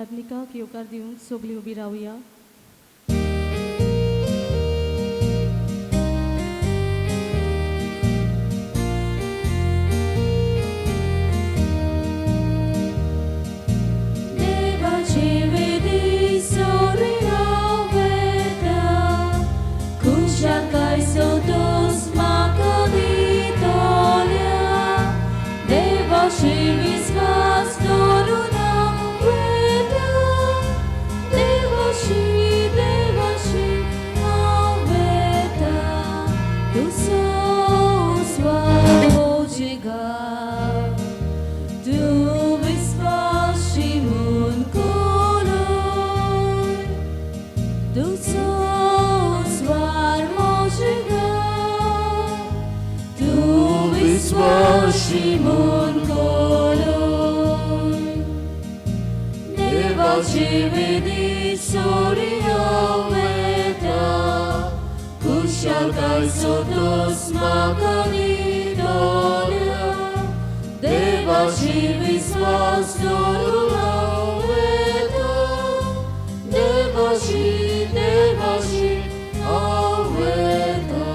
याज्ञिकाक येवकार दिवंक सगळीं उबी रावया. Shimon koloi Deva chividi soria veta Kushal kai sotos makani dolia Deva chivis vastorula veta Deva chi aveta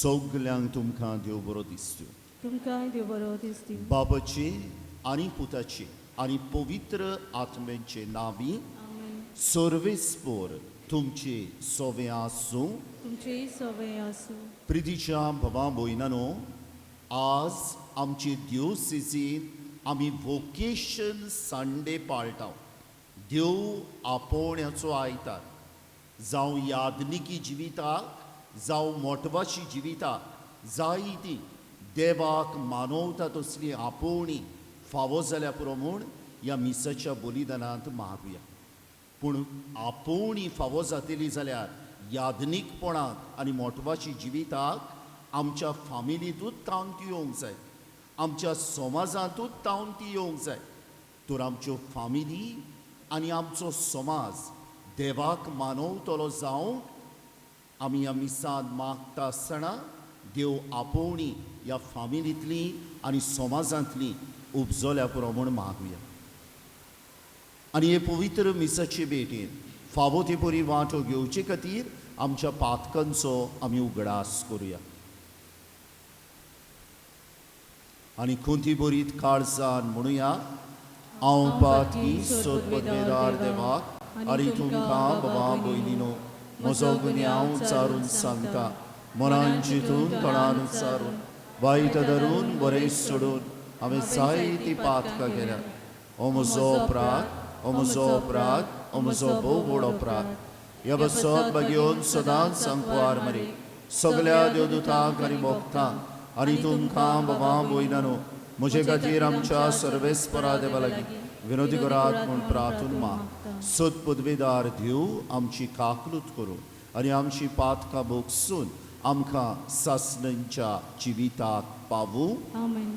सगल्यांक तुमकां देव बरो दिसत्यो. तुमकां देव बरो दीस दिवं. बाबाचे आनी पुताचे आनी पवित्र आत्म्याचे नावी सर्वेस्पर तुमचे सोवे आसूं. तुमची सवय आसूं. प्रितीच्या बाबा भयणानो, आज आमचे दिवसिजीन आमी वोकेशन संडे पाळटा. देव आपोवण्याचो आयतार जावं यादनिकी जिविताक जावं मोटवाची जिविताक जायती देवाक मानवता तसली आपोवणी फावो जाल्या पुरो म्हूण ह्या मिसाच्या बलिदानांत मागुया. पूण आपोवणी फावो जातली जाल्यार यादनीकपणाक आनी मोटवाची जिविताक आमच्या फामिलींतूच तांवती येवंक जाय, आमच्या समाजांतूच तांवती येवंक जाय. तर आमच्यो फामिली आनी आमचो समाज देवाक मानवतलो जावंक आमी ह्या मिसांत मागता आसतना देव आपोवणी ह्या फामिलींतली आनी समाजांतली उपजोल्या पुरो म्हूण मागुया. आनी हे पवित्र मिसाचे भेटेन फावो ते परी वांटो घेवचे खातीर आमच्या पातकांचो आमी उगडास करुया. आनी कोणती बरीत काळजान म्हणुया, हांव पातकी सोदपदवेदार देवाक आनी तुमकां बाबा भयणीनो म्हजो गुन्यांव चारून सांगता. मनान चिंतून तोंडान उच्चारून वायट धरून बरें सोडून हांवें जायतीं पातकां केल्यात. हो म्हजो अपराध, हो म्हजो अपराध, हो म्हजो भोव व्हड अपराध. ह्या बसत घेवन सदांच सांगपार मरे सगल्या देवदूतांक आनी भक्तांक आनी तुमकां बाबा भयणानो म्हजे खातीर आमच्या सर्वेस्परा देवा लागीं विनोदी करात म्हूण प्रार्थून मागता. सत पदवेदार देव आमची काकलूत करूं आनी आमची पातकां भोगसून आमकां सासणेंच्या जिविताक पावूं. आमेन.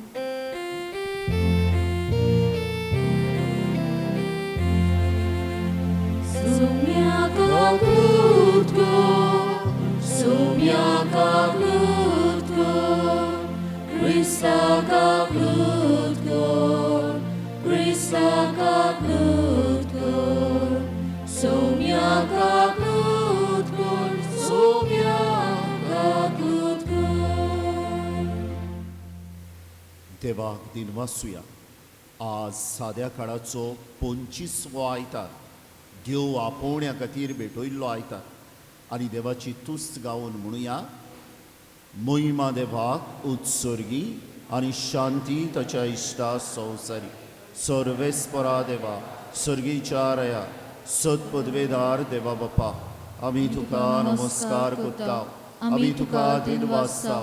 देवाक दिनवासुया. आज साद्या काळाचो 25वो आयतार देव आपोवण्या खातीर भेटयल्लो आयतार. आनी देवाची तुस्त गावन म्हणुया, महिमा देवाक उत्सर्गी आनी शांती ताच्या इश्टा संवसारी. सर्वेस्परा देवा, सर्गीच्या रया, सदपदवेदार देवा बापा, आमी तुका नमस्कार करता, आमी तुका दिनवासता.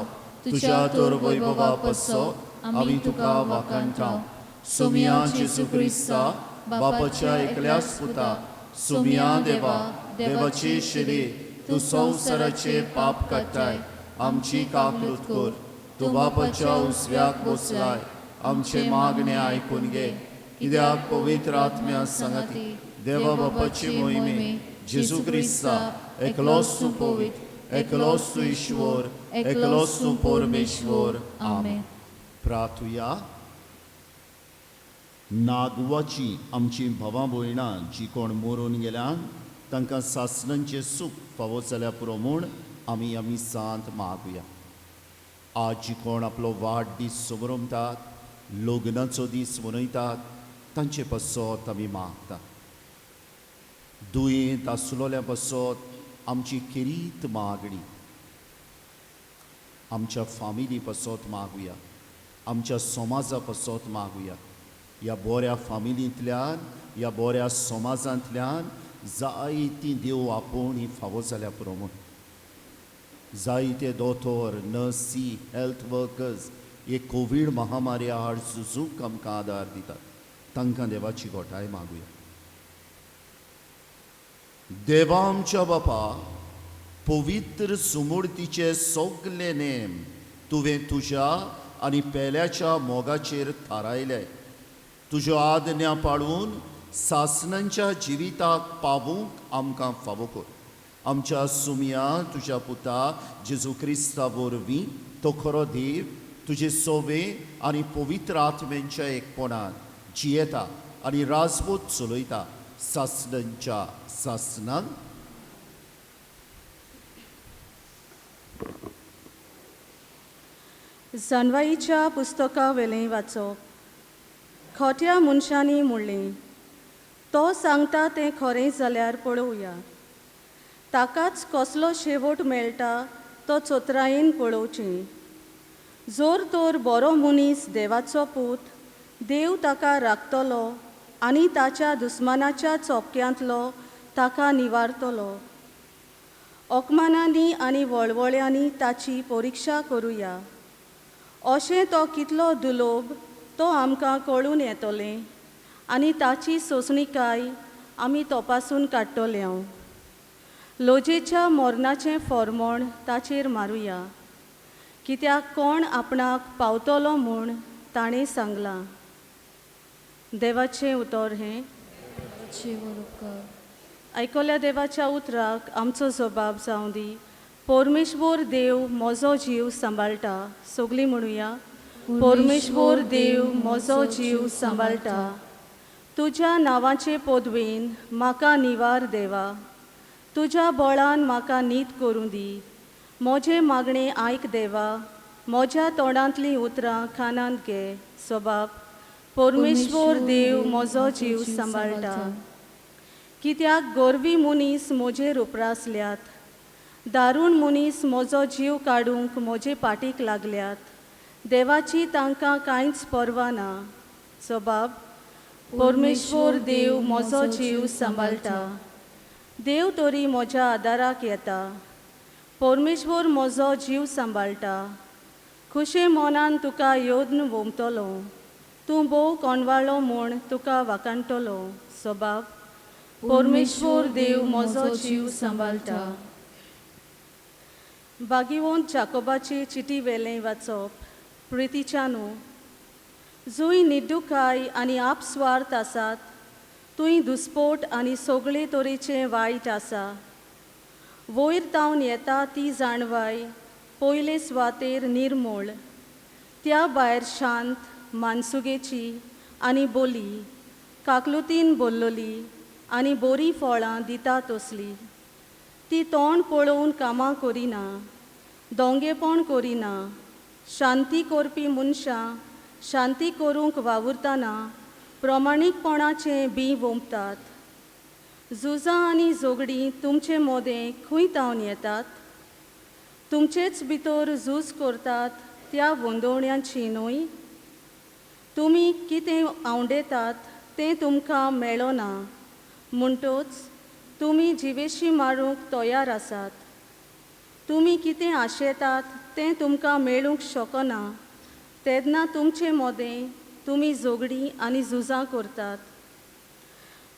तुज्या तर वैभवा पासो आमी तुका वाखाणटाव. सुमिया जेजू क्रिस्ता, बापाच्या एकल्याच पुता, सुमिया देवा, देवाचे शरीर, तूं संवसाराचे पाप काडटाय. आमची काकलूत कर. तूं बापाच्या उजव्याक बसलाय. आमचे मागणे आयकून घे. कित्याक पवित्र आत्म्या सांगाती देवा बापाची मोहिमे जेजू क्रिस्ता एकलोच तूं पवित्र, एकलोच तूं ईश्वर, एकलोच तूं परमेश्वर. आमेन. प्रार्थुया. नागवाची आमची भावां भयणां जी कोण मरून गेल्यां तांकां सासणांचें सूख फावो जाल्या पुरो म्हूण आमी सांत मागुया. आज जी कोण आपलो वाडदीस समरमतात, लग्नाचो दीस मनयतात, तांचे पासत आमी मागतात. दुयेंत आसलोल्या पासत आमची किरीत मागणी. आमच्या फामिली पासत मागुया, आमच्या समाजा पासत मागुया. ह्या बऱ्या फामिलींतल्यान, ह्या बऱ्या समाजांतल्यान जायतीं देव आपोवणी फावो जाल्या पुरो म्हूण. जायते दोतोर, नर्सी, हेल्थ वर्कर्स हे कोवीड महामारी आड झुजूंक आमकां आदार दितात. तांकां देवाची घोटाय मागुया. देवा आमच्या बापा, पवित्र सुमूर्तीचे सगळे नेम तुवें तुज्या आनी पेल्याच्या मोगाचेर थारायले. तुज्यो आज्ञा पाळून सासणांच्या जिविताक पावूंक आमकां फावो कर. आमच्या सुमया तुज्या पुता जेजू क्रिस्ता वरवीं तो खरो देव तुजे सोवे आनी पवित्र आत्म्यांच्या एकपणान जियेता आनी राजपूत चलयता सासणांच्या सासणान. जानवाईच्या पुस्तका वेलें वाचप. खोट्या मनशांनी म्हणलें, तो सांगता तें खरें जाल्यार पळोवया. ताकाच कसलो शेवट मेळटा तो चोत्रायेन पळोवचें. जोर तोर बरो मनीस देवाचो पूत, देव ताका राखतलो आनी ताच्या दुस्मानाच्या चोपक्यांतलो ताका निवारतलो. ओकमानांनी आनी वळवळ्यांनी ताची परिक्षा करुया. अशें तो कितलो दुलोभ तो आमकां कळून येतलें आनी ताची सोंसणीकाय आमी तपासून काडटले. लोजेच्या मोरणाचें फोर्मोण ताचेर मारुया, कित्याक कोण आपणाक पावतलो म्हूण ताणें सांगलां. देवाचें उतर हें. आयकल्या देवाच्या उतराक आमचो जबाब जावं दी. परमेश्वर देव म्हजो जीव सांबाळटा. सगळीं म्हणुया, परमेश्वर देव म्हजो जीव सांबाळटा. तुज्या नांवाचे पदवेन म्हाका निवार देवा. तुज्या बळान म्हाका न्हीद करूं दी. म्हजें मागणें आयक देवा. म्हज्या तोंडांतलीं उतरां कानांत घे. जबाब, परमेश्वर देव म्हजो जीव सांबाळटा. कित्याक गोरवी मनीस म्हजेर उपरासल्यात. दारूण मनीस म्हजो जीव काडूंक म्हजे पाटीक लागल्यात. देवाची तांकां कांयच पर्वा ना. जबाब, परमेश्वर देव म्हजो जीव सांबाळटा. देव तरी म्हज्या आदाराक येता. परमेश्वर म्हजो जीव सांबाळटा. खुशे मोनान तुका योद्न वोमतलो. तूं भोव कोणवाळो म्हूण तुका वाकाणटलो. जबाब, परमेश्वर देव म्हजो जीव सांबाळटा. भागिवंत जाकोबाची चिटी वेलें वाचप. प्रितीच्यानू, जुंय निड्डूकाय आनी आपस्वार्थ आसात, तुंय दुस्पोट आनी सगळे तरेचें वायट आसा. वयर तावन येता ती जाणवाय पयले सुवातेर निर्मळ. त्या भायर शांत, मानसुगेची आनी बोली, काकलुतीन बोल्लोली आनी बरीं फळां दिता तसली. ती तोंड पळोवन कामां करिना, दोंगेपण करिना. शांती करपी मनशां शांती करूंक वावुरतना प्रमाणीकपणाचें बी वोंपतात. झुजां आनी झगडीं तुमचे मोदें खंय तावन येतात. तुमचेच भितर झूज करतात त्या वंदोवण्यांची न्हय. तुमी कितें आवडेतात तें तुमकां मेळना म्हणटच तुमी जिवेशी मारूंक तयार आसात. तुमी कितें आशेतात तें तुमकां मेळूंक शकना तेन्ना तुमचे मोदें तुमी झगडीं आनी झुजां करतात.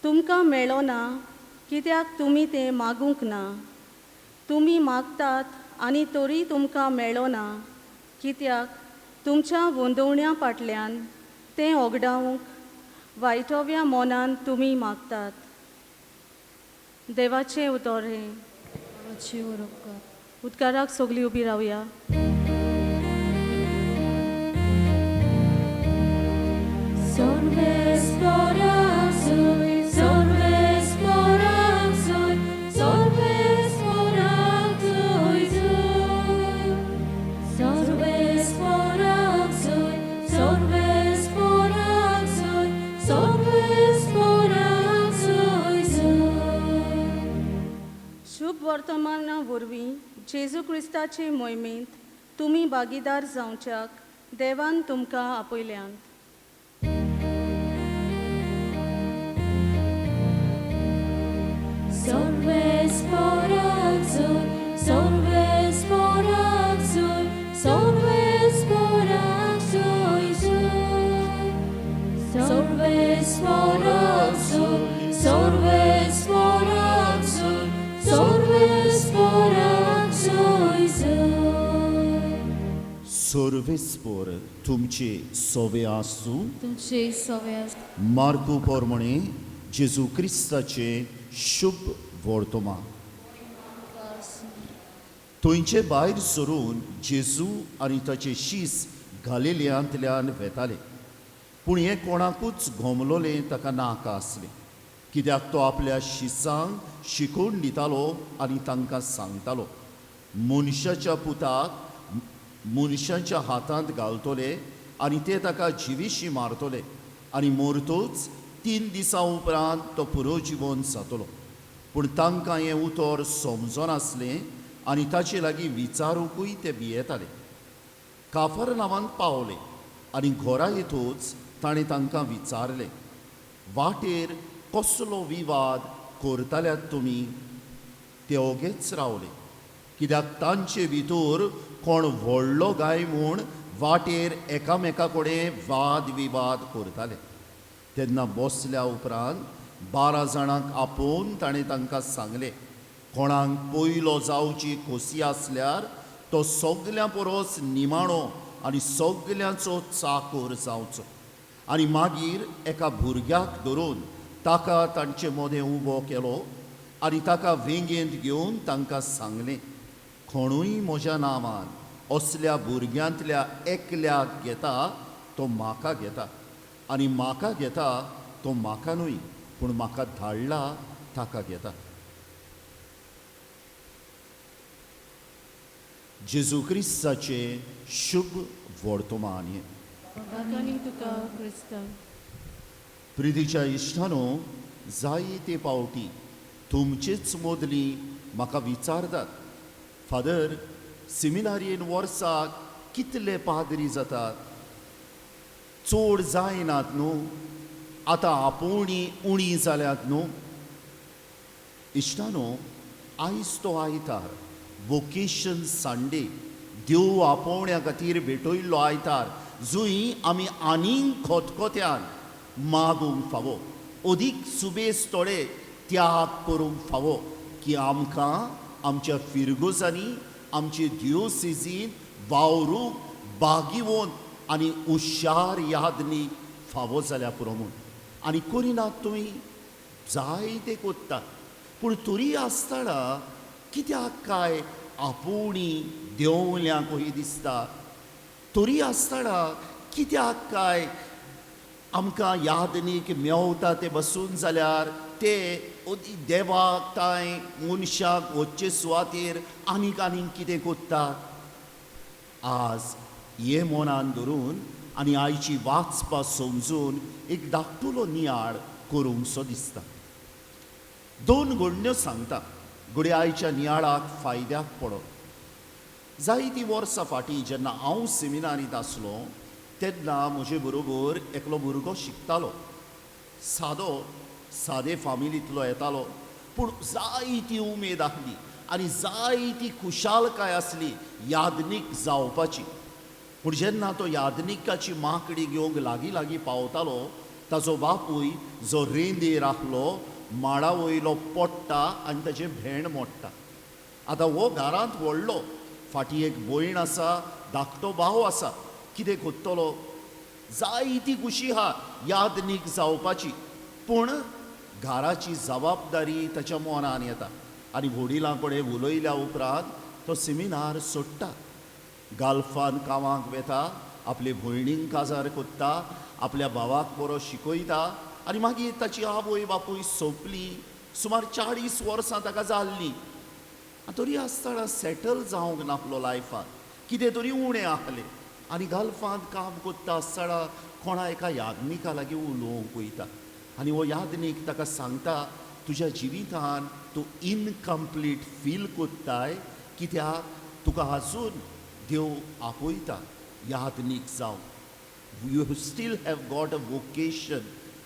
तुमकां मेळना कित्याक तुमी तें मागूंक ना. तुमी मागतात आनी तरी तुमकां मेळना कित्याक तुमच्या वंदोवण्या फाटल्यान तें ओगडावंक वायटव्या मोनान तुमी मागतात. देवाचें उतर हें. उदकाराक सगळीं उबी रावया. सर्वे वर्तमाना वरवीं जेजू क्रिस्ताचे मोहिमेंत तुमी भागीदार जावच्याक देवान तुमकां आपयल्यांत. Sorves porazul, sorves porazul, sorves porazul, sorves porazul, sorves porazul, sorves porazul. सोर्वेस्पोर तुमचे सोवे आसूं. तुमचे सव्यास मार्कू पोरमणे जेजू क्रिस्ताचे शुभ वर्तमान. थंयचे भायर सरून जेजू आनी ताचे शीस गालिलियांतल्यान वेताले, पूण हें कोणाकूच गोमलोलें ताका नाका आसलें, कित्याक तो आपल्या शिसांक शिकोवन दितालो आनी तांकां सांगतालो, मनशाच्या पुताक मनशांच्या हातांत घालतले आनी ते ताका जिवीशी मारतले आनी मरतोच 3 दिसां उपरांत तो पुरोजिवोन जातलो. पूण तांकां हें उतर समजनासलें आनी ताचे लागीं विचारूंकूय ते भियेताले. काफरनावांत पावले आनी घरा येतूच ताणें तांकां विचारलें, वाटेर कसलो विवाद करताल्यात तुमी? ते ओगेच रावले, कित्याक तांचे भितर कोण व्हडलो गाय म्हूण वाटेर एकामेका कडेन वाद विवाद करताले. तेन्ना बसल्या उपरांत 12 जाणांक आपोवन ताणें तांकां सांगलें, कोणाक पयलो जावची खोसी आसल्यार तो सगल्यां परस निमाणो आनी सगल्यांचो चाकर जावचो. आनी मागीर एका भुरग्याक धरून ताका तांचे मदें उबो केलो आनी ताका वेंगेंत घेवन तांकां सांगलें, कोणूय म्हज्या नांवान असल्या भुरग्यांतल्या एकल्याक घेता तो म्हाका घेता, आनी म्हाका घेता तो म्हाका न्हय पूण म्हाका धाडला ताका घेता. जेजू क्रिस्ताचे शुभ वर्तमान. आनी तुका क्रिस्ता. प्रितीच्या इश्टानो, जायते पावटी तुमचेच मदली म्हाका विचारतात, फादर, सेमिनारीन वर्साक कितले पाद्री जातात? चड जायनात न्हू? आतां आपोवणी उणी जाल्यात न्हू? इश्टानो, आयज तो आयतार, वोकेशन संडे, देव आपोवण्या खातीर भेटयल्लो आयतार, जंय आमी आनीक खतखत्यान मागूंक फावो, अदीक सुबेज थोडे त्याग करूंक फावो, की आमकां आमच्या फिरगोजांनी आमचे दियोसेसीन वावरूंक बागिवोन आनी हुशार यादनीक फावो जाल्या पुरो म्हूण. आनी करिनात तुमी? जायते कोत्तात, पूण तरी आसतना कित्याक काय आपोवणी देंवल्यां कशी दिसता? तरी आसतना कित्याक काय आमकां यादनीक मेवता ते बसून जाल्यार ते देवाक ताय मनशाक वच्चे सुवातेर आनीक आनीक कितें कोत्तात? आज हे मनान धरून आनी आयची वाचपा समजून एक धाकटुलो नियाळ करूंकसो दिसता. 2 घडण्यो सांगता, घडये आयच्या नियाळाक फायद्याक पडो. जायतीं वर्सां फाटीं जेन्ना हांव सेमिनारींत आसलो तेन्ना म्हजे बरोबर एकलो भुरगो शिकतालो. सादे फामिलींतलो येतालो, पूण जायती उमेद आसली आनी जायती खुशालकाय आसली यादनीक जावपाची. पूण जेन्ना तो यादनिकाची माकडी घेवंक लागीं लागीं पावतालो, ताजो बापूय जो रेंदेर आसलो माडा वयलो पडटा आनी ताचें भेंड मोडटा. आतां हो घरांत व्हडलो, फाटीं एक भयण आसा, धाकटो भाव आसा, कितें कोत्तलो? जायती खुशी आहा यादनीक जावपाची, पूण घराची जबाबदारी ताच्या मनान येता आनी वडिलां कडेन उलयल्या उपरांत तो सेमिनार सोडटा. गाल्फान कामाक वेता, आपले भयणींक काजार कोत्ता, आपल्या भावाक बरो शिकयता आनी मागीर ताची आवय बापूय सोंपली. सुमार 40 वर्सां ताका जाल्लीं. तरी आसतना सेटल जावंक नासलो लायफान, कितें तरी उणें आसलें. आनी गाल्फांत काम कोत्ता आसतना कोणा एका यादनिका लागीं उलोवंक वयता आनी हो यादनीक ताका सांगता, तुज्या जिवितान तूं इनकम्प्लीट फील कोत्ताय कित्याक तुका आजून देव आपयता यादनीक जावं. You still have got a vocation.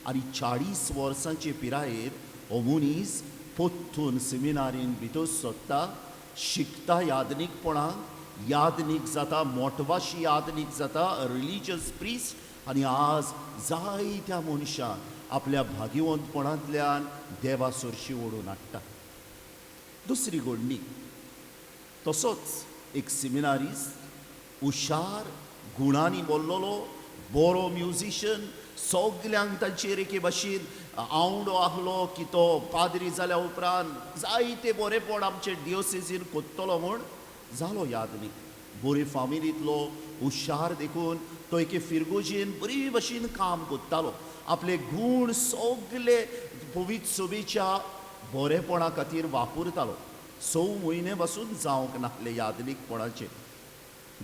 आनी 40 वर्सांचे पिरायेर हो मनीस पोत्तून सेमिनारीन भितर सोदता, शिकता यादनीकपणाक, यादनीक जाता, मोटवाशी यादनीक जाता, रिलिजियस प्रिस्ट. आनी आज जायत्या मनशांक आपल्या भाग्यवंतपणांतल्यान देवा सरशी ओडून हाडटा. दुसरी घडणी तसोच एक सेमिनारिस्ट, हुशार, गुणांनी बोल्लोलो, बरो म्युजिशियन, सगल्यांक तांचेर एके भाशेन आवडो आसलो की तो पाद्री जाल्या उपरांत जायते बरेपण आमचे डिओसिसीन कोत्तलो म्हूण जालो यादनीक. बरे फामिलींतलो, हुशार देखून तो एके फिरगोजेन बरी भाशेन काम कोत्तालो. आपले गूण सगळे पवित्र सभेच्या बरेपणा खातीर वापरतालो. 6 म्हयने पासून जावंक नासले यादनीकपणाचे.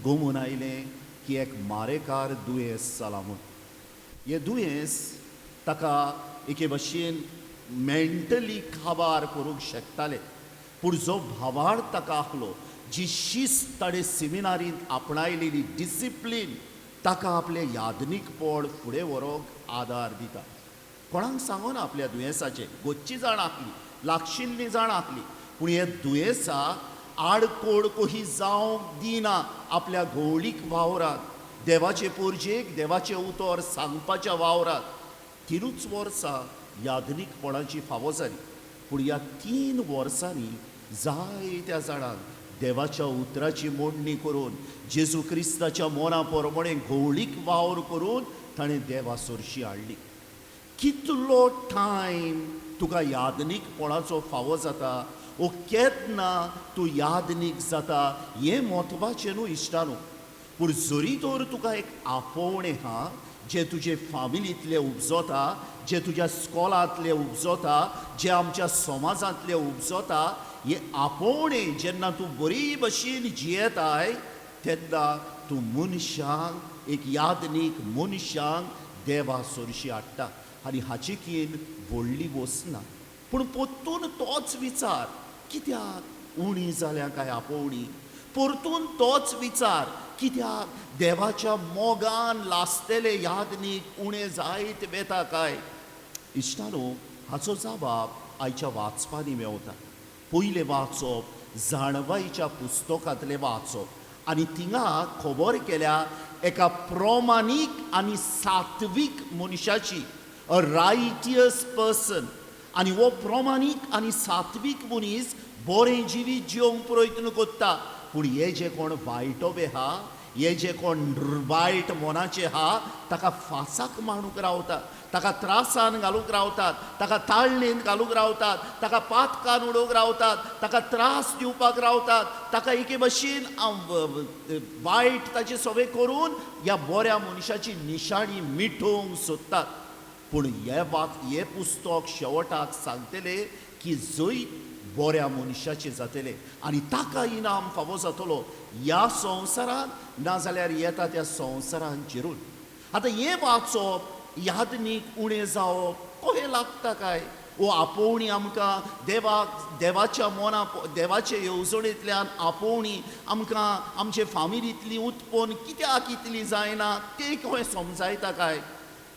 घुमून आयलें की एक मारेकार दुयेंस जाला म्हूण. हें दुयेंस ताका एके भाशेन मेंटली काबार करूंक शकतालें. पूण जो भावार्थ ताका आसलो, जी शिस्त ताणें सेमिनारींत आपणायलेली डिसिप्लीन ताका आपले यादनीकपण फुडें व्हरोंक आदार दिता. कोणाक सांगोना आपल्या दुयेंसाचें. गोच्ची जाण आसली, लागशिल्लीं जाण आसली, पूण हे दुयेंसाक आडकोड कोही जावंक दिना आपल्या घोवळीक वावरांत. देवाचे पोरजेक देवाचें उतर सांगपाच्या वावरांत 3 वर्सां यादनीकपणाची फावो जाली. पूण ह्या 3 वर्सांनी जायत्या जाणांक देवाच्या उतराची मोडणी करून, जेजू क्रिस्ताच्या मोना पोरमणे घोवळीक वावर करून ताणें देवा सरशी हाडली. कितलो टायम तुका यादनीकपणाचो फावो जाता, वो केन्ना तूं यादनीक जाता, हें म्हत्वाचें न्हू इश्टानू. पूण जरी तर तुका एक आपोवणें आहा, जे तुजे फामिलींतले उपजोता, जे तुज्या स्कॉलांतले उपजोता, जे आमच्या समाजांतले उपजोता, हे आपोवणें जेन्ना तूं बरी भशेन जियेताय तेन्ना तूं मनशांक, एक यादनीक मनशांक देवा सरशी हाडटा. आनी हाची कीन व्हडली वसना. पूण परतून तोच विचार, कित्याक उणी जाल्या काय आपोवणी, परतून तोच विचार, कित्याक देवाच्या मोगान लासतेले यादनीक उणें जायत वेता काय. इश्टानो, हाचो जबाब आयच्या वाचपांनी मेवता. पयलें वाचप जाणवाईच्या पुस्तकांतलें वाचप आनी थिंगा खबर केल्या एका प्रमाणीक आनी सात्वीक मनशाची, अ रायटियस पर्सन. आनी हो प्रमाणीक आनी सात्वीक मनीस बरें जिवीत जिवंक प्रयत्न करता. पूण हे जे कोण वायटोबे आहा, हे जे कोण वायट मनाचे आहा, ताका फासाक मांडूंक रावतात, ताका त्रासान घालूंक रावतात, ताका ताळणेंत घालूंक रावतात, ताका पातकान उडोवंक रावतात, ताका त्रास दिवपाक रावतात, ताका एके भाशेन वायट ताचे सगळे करून ह्या बऱ्या मनशाची निशाणी मिटोवंक सोदतात. पूण हे पुस्तक शेवटाक सांगतले की जंय बऱ्या मनशाचे जातले आनी ताका इनाम फावो जातलो ह्या संवसारांत, नाजाल्यार येता त्या संवसारांत जिरून. आतां हें वाचप, यादनीक उणें जावप कशें लागता काय. वो आपोवणी आमकां देवाच्या मोना, देवाचे येवजणेंतल्यान आपोवणी आमकां आमचे फामिलींतली उत्पन्न कित्याक इतली जायना तें कशें समजायता काय.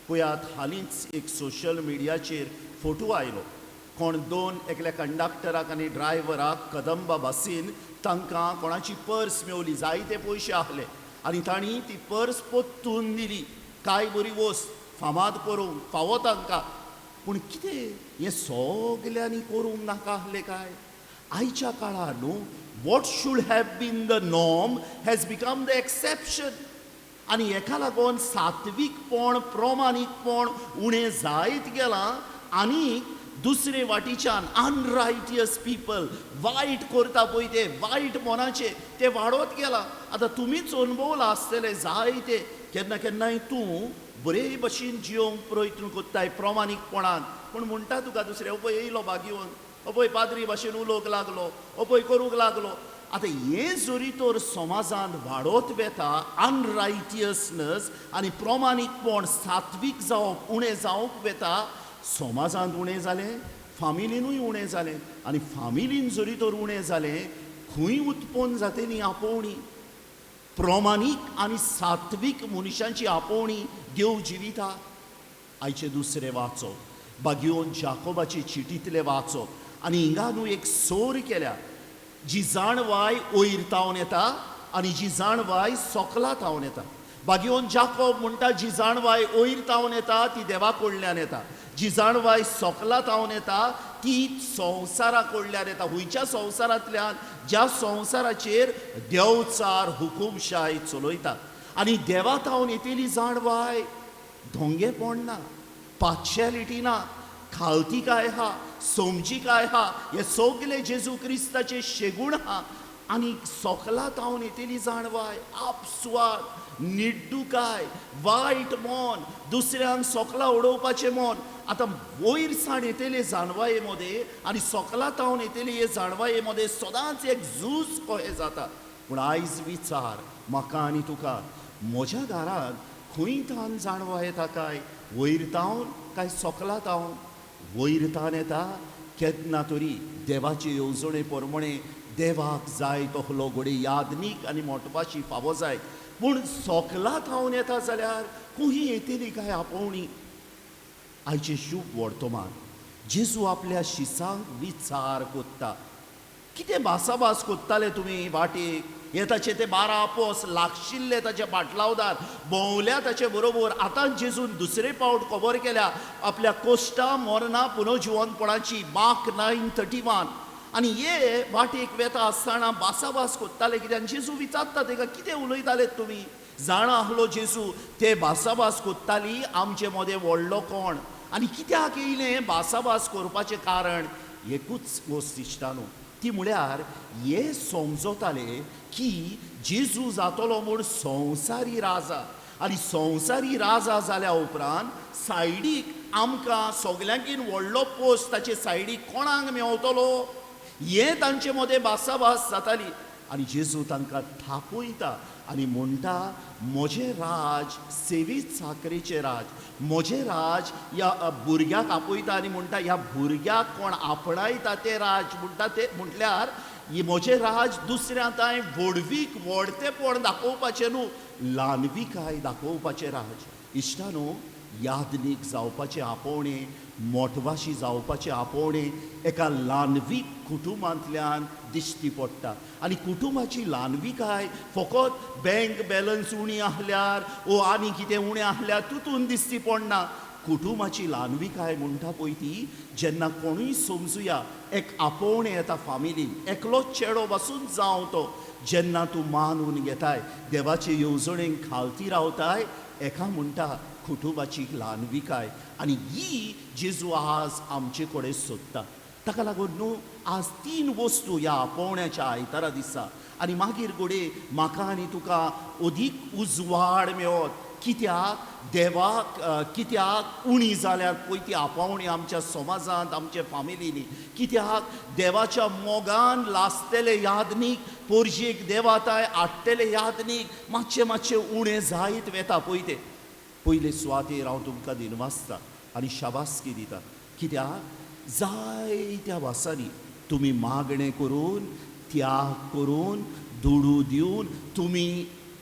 पळयात, हालींच एक सोशल मिडियाचेर फोटो आयलो. कोण 2 एकल्या कंडक्टराक आनी ड्रायव्हराक कदंबा बसीन तांकां कोणाची पर्स मेवली, जायते पयशे आसले आनी तांणी ती पर्स पोत्तून दिली. काय बरी वस्त, फामाद करूंक फावो तांकां. पूण कितें हें सगल्यांनी करूंक नाका आसलें काय. आयच्या काळार न्हू, what should have been the norm has become the exception. आनी हेका लागून सात्वीकपण, प्रमाणीकपण उणें जायत गेलां. आनी दुसरे वाटेच्यान अनरायटियस पीपल, वायट करता पळय ते वायट मनाचे, ते वाडत गेला. आतां तुमीच अनुभवला आसतले जायते. केन्ना केन्नाय तूं बरे भशेन जियोंक प्रयत्न करताय प्रमाणीकपणान, पूण म्हणटा तुका दुसरे, पळय येयलो भाग्यवंत, पळय पाद्री भाशेन उलोवंक लागलो, पळय करूंक लागलो. आतां हें जरी तर समाजांत वाडत वेता, अनरायटियसनस आनी प्रमाणीकपण, सात्वीक जावप उणें जावंक वेता, समाजांत उणें जालें, फामिलीनूय उणें जालें आनी फामिलीन जरी तर उणें जालें खंय उत्पन्न जाता न्ही आपोवणी प्रमाणीक आनी सात्वीक मनशांची आपोवणी देव जिविता आयचे दुसरे वाचप बागयोन जाकोबाची चिटींतले वाचप आनी हिंगा न्हू एक सोर केल्या जी जाणवाय वयर तावन येता आनी जी जाणवाय सोकला तावन येता बागयोन जाकोब म्हणटा जी जाणवाय वयर तावन येता ती देवा कडल्यान येता जी जाणवाय सोकला तावन येता ती संवसारा कडल्यान येता हुंयच्या संवसारांतल्यान ज्या संवसाराचेर देवचार हुकूमशाय चलयता आनी देवा तावन येतेली जाणवाय धोंगेपण ना पार्शियलिटी ना खालतीकाय हा समजीकाय हा हे सगळे जेजू क्रिस्ताचे शेगूण हा आनी सोकला तावन येतेली जाणवाय आपसुवार निड्डूकाय वायट मोन दुसऱ्यांक सोकला उडोवपाचें मोन आतां वयर साण येतेले जाणवाये मदें आनी सोकला तावन येतेले हे जाणवाये मदें सदांच एक झूज कहें जाता पूण आयज विचार म्हाका आनी तुका म्हज्या दारांत खंय तान जाणवा येता काय वयर तावन काय सोकला तावन वयर तान येता केन्ना तरी देवाचे येवजणे प्रमाणे देवाक जाय तसलो घोडे यादनीक आनी मोटवाशी फावो जाय पूण सोकला तावन येता जाल्यार खंय येतेली काय आपोवणी आयचे शुभ वर्तमान जेजू आपल्या शिसांक विचार कोत्ता कितें भासाभास कोत्ताले तुमी वाटेक हे ताचे ते 12 आपोस लागशिल्ले ताचे पाटलावदार भोंवल्या ताचे बरोबर आतां जेजून दुसरे फावट खबर केल्या आपल्या कोश्टा मरणा पुनर्जिवनपणाची मार्क 9:31 आनी हे वाटेक वेता आसतना भासाभास कोत्ताले कित्याक जेजू विचारता तेका कितें उलयताले तुमी जाणा आहलो जेजू ते भासाभास कोत्ताली आमचे मदें व्हडलो कोण आनी कित्याक येयले भासाभास करपाचें कारण एकूच गोश्ट दिसता न्हू ती म्हळ्यार हे समजताले की जेजू जातलो म्हूण संवसारी राजा आनी संवसारी राजा जाल्या उपरांत सायडीक आमकां सगल्यांकीन व्हडलो पोस्ट ताचे सायडीक कोणाक मेवतलो हें तांचे मदें भासाभास जाताली आनी जेजू तांकां थापयता आनी म्हणटा म्हजें राज सेवीत साकरेचें राज म्हजें राज ह्या भुरग्याक आपयता आनी म्हणटा ह्या भुरग्याक कोण आपणायता ते राज म्हणटा ते म्हटल्यार म्हजें राज दुसऱ्या तांय व्हडवीक व्हडतेपण दाखोवपाचें न्हू ल्हानविकाय दाखोवपाचें राज इश्टानो यादनीक जावपाचें आपोवणें मोटवाशी जावपाचें आपोवणें एका ल्हानवीक कुटुंबांतल्यान दिश्टी पडटा आनी कुटुंबाची ल्हानविकाय फकत बँक बॅलन्स उणी आहल्यार वो आनी कितें उणें आहल्यार तितून दिश्टी पडना कुटुंबाची ल्हानविकाय म्हणटा पळय ती जेन्ना कोणूय समजुया एक आपोवणें येता फामिलीन एकलोच चेडो बसून जावं तो जेन्ना तूं मानून घेताय देवाचे येवजणेक खालती रावताय एका म्हणटा कुटुंबाची ल्हानविकाय आनी ही जेजू आज आमचे कडेन सोदता ताका लागून न्हू आज 3 वस्तू ह्या आपोवण्याच्या आयतारा दिसा आनी मागीर घोडे म्हाका आनी तुका अदीक उजवाड मेळत कित्याक देवाक कित्याक उणी जाल्यार पळय ती आपोवणी आमच्या समाजांत आमच्या फामिलींनी कित्याक देवाच्या मोगान लासतेले यादनीक पोरजेक देवाताय हाडटले यादनीक मातशें उणें जायत वेता पळय ते पयले सुवातेर हांव तुमकां दिनवासता आनी शाबासकी दिता कित्याक जायत्या वासांनी तुमी मागणें करून त्याग करून दुडू दिवन तुमी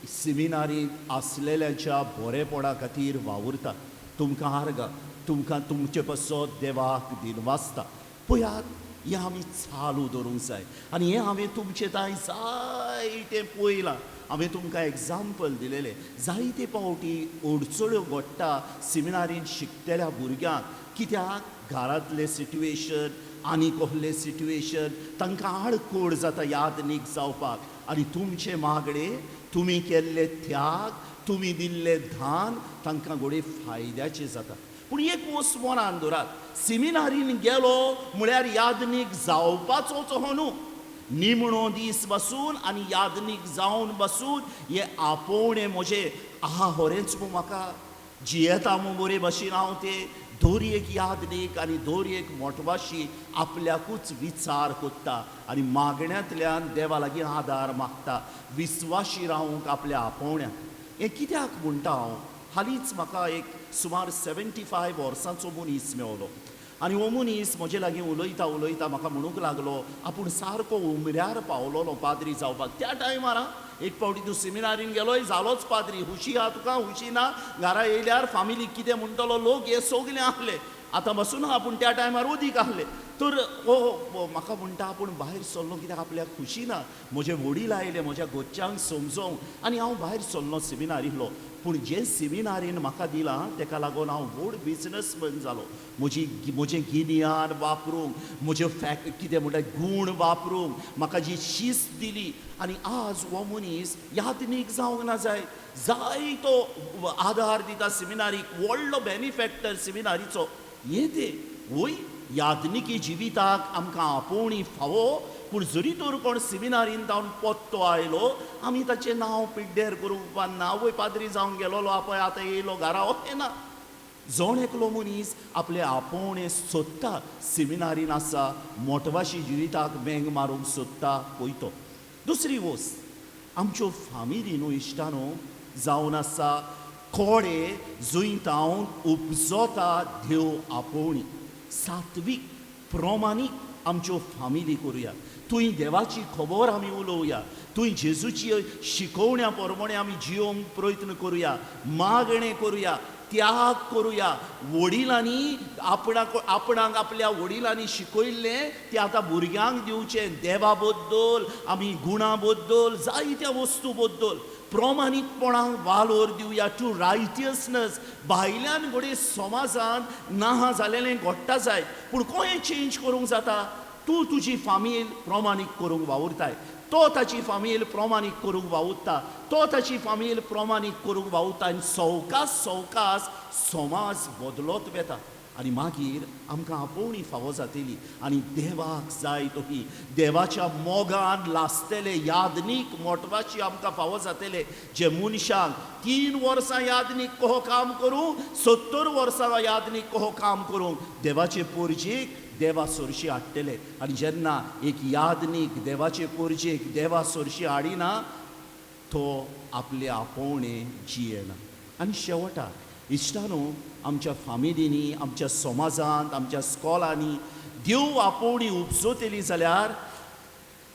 सेमिनारींत आसलेल्याच्या बरेपणा खातीर वावुरता तुमकां आर्गा तुमकां तुमचे पासत देवाक दिनवासता पळयात हें आमी चालू दवरूंक जाय आनी हें हांवें तुमचे तांय जायतें पळयलां हांवें तुमकां एग्जाम्पल दिलेलें जायते फावटी अडचण्यो घडटा सेमिनारींत शिकतल्या भुरग्यांक कित्याक घरांतलें सिट्युएशन आनी कसलें सिट्युएशन तांकां आडखोड जाता यादनीक जावपाक आनी तुमचे मागणे तुमी केल्ले त्याग तुमी दिल्लें धान तांकां घोडे फायद्याचें जाता पूण एक वस्त मनान दवरात सेमिनारीन गेलो म्हळ्यार यादनीक जावपाचोच हो न्हू निमणो दीस बसून आनी यादनीक जावन बसून हे आपोवणें म्हजें होरेंच मू म्हाका जियेता मू बरे भशेन हांव ते दोरयेक यादनीक आनी दोरयेक मोटवाशी आपल्याकूच विचार कोत्ता आनी मागण्यांतल्यान देवा लागीं आदार मागता विस्वाशी रावूंक आपल्या आपोवण्याक हें कित्याक म्हणटा हांव हालींच म्हाका एक सुमार 75 वर्सांचो मनीस मेवलो आनी हो मनीस म्हजे लागीं उलयता उलयता म्हाका म्हणूंक लागलो आपूण सारको उमऱ्यार पावलोलो पाद्री जावपाक. त्या टायमार एक फावटी तूं सेमिनारीन गेलोय जालोच पाद्री, हुशी आहा तुका हुशी ना, घरा येयल्यार फामिलीक कितें म्हणटलो लोक हे सगलें आहलें. आतां बसून आहा पूण त्या टायमार ओदीक आहलें. तर म्हाका म्हणटा आपूण भायर सरलो कित्याक आपल्याक खुशी ना. म्हजे वडील आयले म्हज्या घरच्यांक समजोवंक आनी हांव भायर सरलो सेमिनारींतलो. पूण जे सेमिनारीन म्हाका दिलां तेका लागून हांव व्हड बिझनसमॅन जालो. म्हजें गिन्यान वापरूंक, म्हजे कितें म्हणटा गूण वापरूंक म्हाका जी शिस्त दिली. आनी आज हो मनीस यादनीक जावंक ना जायतो आदार दिता सेमिनारीक, व्हडलो बेनिफॅक्टर सेमिनारीचो. हें तें वय यादनिकी जिविताक आमकां आपोवणी फावो. पूण जरी तर कोण सेमिनारीन जावन पत्तो आयलो आमी ताचें नांव पिड्डेर करूंक पावना. वय पाद्री जावन गेलोलो आपय आतां येयलो घरा, अशें ना. जोण एकलो मनीस आपले आपोवणें सोदता सेमिनारीन आसा, मोटवाशी जिविताक वेंग मारूंक सोदता पळय तो. दुसरी वस्त आमच्यो फामिली न्हू इश्टानो जावन आसा कोडे जुंयतावन उपजोता देव आपोवणी. सात्वीक प्रमाणीक आमच्यो फामिली करुया. थंय देवाची खबर आमी उलोवया. थंय जेजूची शिकोवण्या प्रमाणे आमी जियोंक प्रयत्न करुया. मागणें करुया, त्याग करुया. वडिलांनी आपणाक आपल्या वडिलांनी शिकयल्लें तें आतां भुरग्यांक दिवचें. देवा बद्दल आमी गुणा बद्दल जायत्या वस्तू बद्दल प्रमाणीकपणाक वालोर दिवया. टू रायटियसनस. भायल्यान घडये समाजान ना जालेलें घडटा जाय पूण कोणें चेंज करूंक जाता? तूं तुजी फामील प्रमाणीक करूंक वावुरताय, तो ताची फामील प्रमाणीक करूंक वावुरता, तो ताची फामील प्रमाणीक करूंक वावुरता. आनी सवकास समाज बदलत वेता. आनी मागीर आमकां आपोवणी फावो जातली. आनी देवाक जाय तशी देवाच्या मोगान लासतले यादनीक मोटवाची आमकां फावो जातले. जे मनशांक 3 वर्सां यादनीक कहो काम करूं, 70 वर्सां यादनीक कहो काम करूं, देवाचे पोरजेक देवा सोरशी हाडटले. आनी जेन्ना एक यादनीक देवाचे पोरजेक देवा सोरशी हाडिना तो आपले आपोवणें जियेना. आनी शेवटाक इश्टानो आमच्या फामिलींनी, आमच्या समाजांत, आमच्या स्कॉलांनी देव आपोवणी उपजतली जाल्यार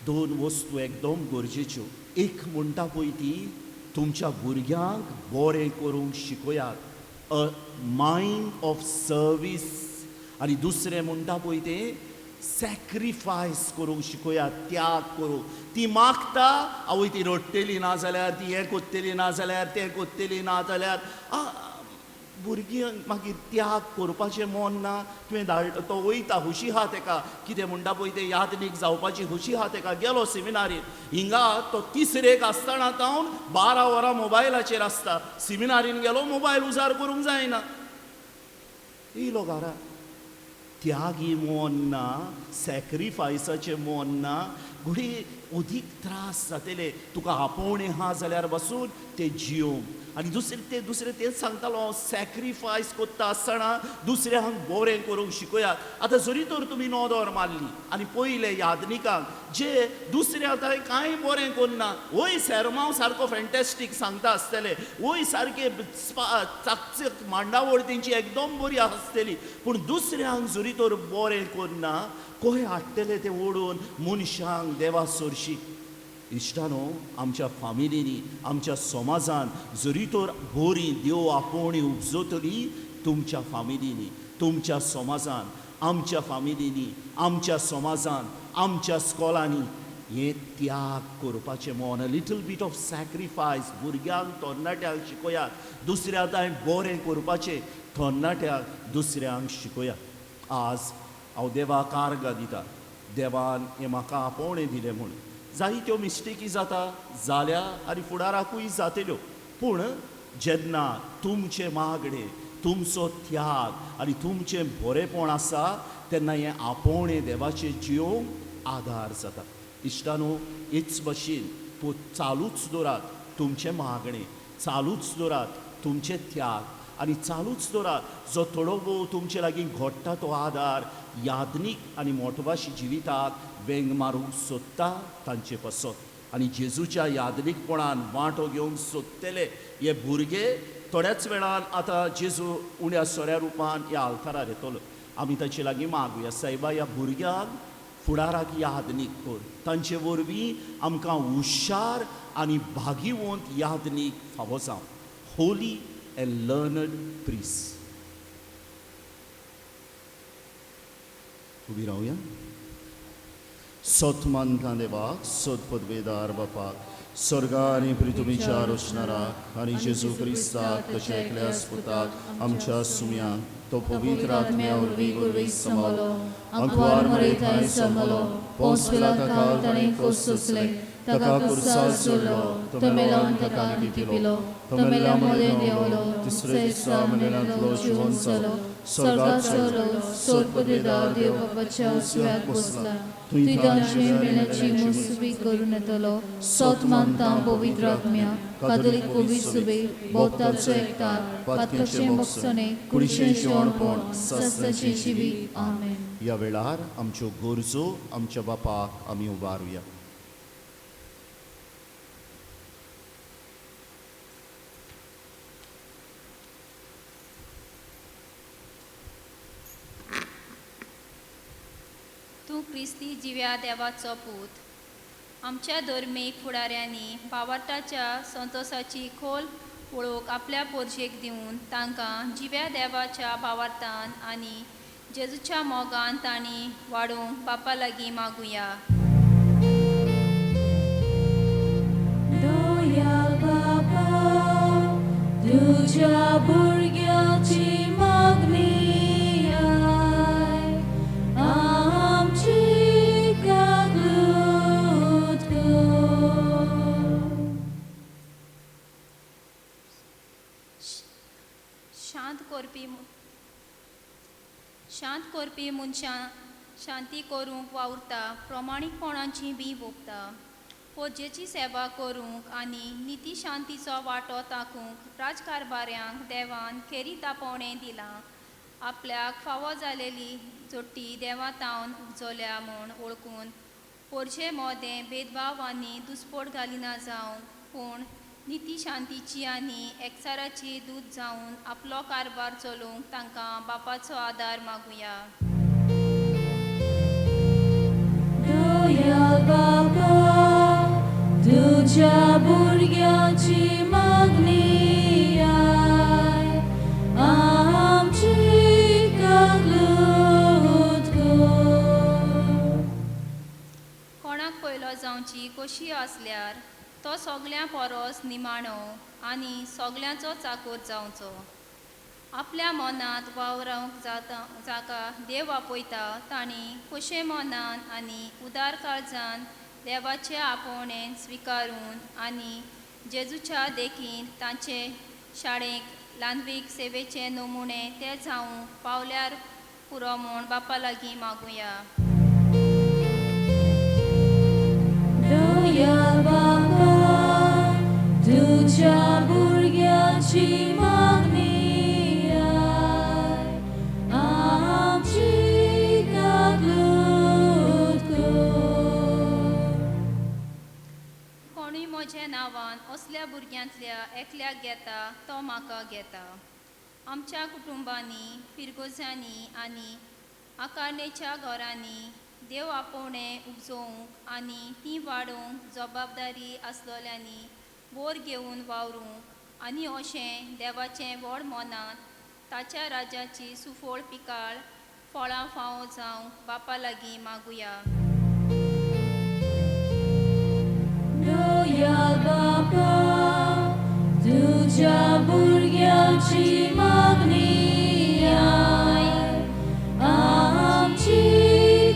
2 वस्तू एकदम गरजेच्यो. एक म्हणटा पळय ती तुमच्या भुरग्यांक बरें करूंक शिकयात, अ मायंड ऑफ सर्वीस. आनी दुसरें म्हणटा पळय तें सॅक्रिफायस करूंक शिकयात, त्याग करूंक. ती मागता आवय ती रडटली ना जाल्यार, ती हें कोत्तली ना जाल्यार, तें कोत्तली ना जाल्यार भुरगीं मागीर त्याग करपाचें मन ना. तुवें तो वयता, हुशी आहा तेका, कितें म्हणटा पळय तें यादनीक जावपाची हुशी आहा तेका. गेलो सेमिनारीन, हिंगा तो 3रेक आसतना तावन 12 वरां मोबायलाचेर आसता. सेमिनारीन गेलो, मोबायल उजार करूंक जायना. येयलो घरा, त्यागी मन ना, सॅक्रिफायसाचें मन ना. घडये अदीक त्रास जातले. तुका आपोवणें आहा जाल्यार बसून तें जियोंक. आनी दुसरें तेंच सांगतालो हांव, सॅक्रिफायस कोत्ता आसतना दुसऱ्यांक बरें करूंक शिकयात. आतां जरी तर तुमी नोदोर मारली आनी पयले यादनिकांक जे दुसरे आतां कांय बरें करना, वय सेरमांव सारको फॅन्टॅस्टीक सांगता आसतले, वय सारके चाकचक मांडावळ तेंची एकदम बरी आसतली, पूण दुसऱ्यांक जरी तर बरें करना कोहे हाडटले ते ओडून मनशांक देवा सोरशी. इश्टानो आमच्या फामिलींनी, आमच्या समाजान जरी तर बरी देव आपोवणी उपजतली तुमच्या फामिलींनी, तुमच्या समाजान, आमच्या फामिलींनी, आमच्या समाजान, आमच्या स्कॉलांनी हे त्याग करपाचें मन, a little bit of sacrifice. भुरग्यांक तरणाट्यांक शिकयात, दुसऱ्या तांय बरें करपाचें तरणाट्यांक दुसऱ्यांक शिकयात. आज हांव देवाक आर्गां दिता. देवान हें म्हाका आपोवणें दिलें म्हूण. जायत्यो मिस्टेकी जाता, जाल्या आनी फुडाराकूय जातल्यो. पूण जेन्ना तुमचे मागणें, तुमचो त्याग आनी तुमचें बरेंपण आसा तेन्ना हें आपोवणें देवाचें जियोंक आदार जाता. इश्टानो हेच भशेन चालूच दवरात तुमचें मागणें, चालूच दवरात तुमचें त्याग आनी चालूच दवरात जो थोडो भोव तुमचे लागीं घडटा तो आदार यादनीक आनी मोटवाशी जिविताक वेंग मारूंक सोदता तांचे पासत. आनी जेजूच्या यादनीकपणान वांटो घेवंक सोदतले हे भुरगे थोड्याच वेळान आतां जेजू उण्या सोऱ्या रुपान ह्या आल्तारार येतलो. आमी ताचे लागीं मागुया सायबा ह्या भुरग्याक फुडाराक यादनीक कर तांचे वरवीं आमकां हुशार आनी भागीवंत यादनीक फावो जावं होली एंड लर्नड प्रीस उबी रावया सोतमानता देवाक सोत पदवेदार बापाक स्वर्गा आनी पृथ्वीच्या रोशनाराक आनी जेजू क्रिस्ताक तशें एकल्याच पुताक आमच्या सुम्याक तो पवित्र आत्म्या वरवीं समलो आंकवार मरयताय समलो पोंस पिलाताका ताणें कोस सोंसले ताका कुर्सार सोडलो तो मेलोन ताका पिलो तो मेल्ल्या मदें देंवलो तिसरे दिसा मरेंतलो जिवंत जालो स्वर्गाक चडलो सोद पदवेदार देव बापाच्या उजव्याक बसला थंय तांचे मेल्याची मुसबी करून येतलो सोत मानता पवित्र आत्म्या कातोलीक पवित्र सुबे भोवताचो एकठांय पातकाचें बक्षणे कुडीचें जेवणपण सस्ताची जिवीत आमेन. ह्या वेळार आमच्यो गरजो आमच्या बापाक आमी उबारुया. तूं क्रिस्ती जिव्या देवाचो पूत आमच्या धर्मीक फुडाऱ्यांनी भावार्थाच्या संतोशाची खोल वळख आपल्या पोरशेक दिवन तांकां जिव्या देवाच्या भावार्थान आनी जेजूच्या मोगान तांणी वाडूंक बापा लागीं मागुया. दयाल बाबा तुज्या भुरग्याची मागणी शांत करपी मनशां शांती करूंक वावुरता प्रमाणीकपणाची बी भोगता पोजेची सेवा करूंक आनी निती शांतीचो वांटो ताकूंक राजकारभाऱ्यांक देवान खेरी तापोवणें दिलां. आपल्याक फावो जालेली जोडटी देवातावन उजोल्या म्हूण वळखून पोरशे मोदें भेदभाव आनी दुस्पोट घालिना जावं पूण निती शांतीची आनी एकचाराची दूत जावन आपलो कारभार चलोवंक तांकां बापाचो आदार मागुया. दयाल बाबा तुज्या भुरग्याची मागणी आमची कागूद कर. कोणाक पयलो जावची कशी आसल्यार तो सगळ्यां परस निमाणो आनी सगळ्यांचो चाकोर जावचो. आपल्या मनांत वावरूंक जाका देव आपयता तांणी खुशे मनान आनी उदार काळजान देवाचे आपोवणें स्विकारून आनी जेजूच्या देखीन तांचे शाळेक ल्हानवीक सेवेचे नमुणे ते जावं पावल्यार पुरो म्हूण बापा लागीं मागुया. दयाल बाबा तुज्या भुरग्याची मागणी आमची कागूद कर. कोणूय म्हज्या नांवान असल्या भुरग्यांतल्या एकल्याक घेता तो म्हाका घेता. आमच्या कुटुंबांनी पिरगोजांनी आनी आकारणेच्या घरांनी देव आपोवणें उपजोवंक आनी ती वाडोवंक जबाबदारी आसलोल्यांनी बोर घेवन वावरूंक आनी अशें देवाचें व्हड मनांत ताच्या राज्याची सुफोळ पिकाळ फळां फावो जावंक बापा लागीं मागुया. दयाल बाबा तुज्या भुरग्याची मागणी आमची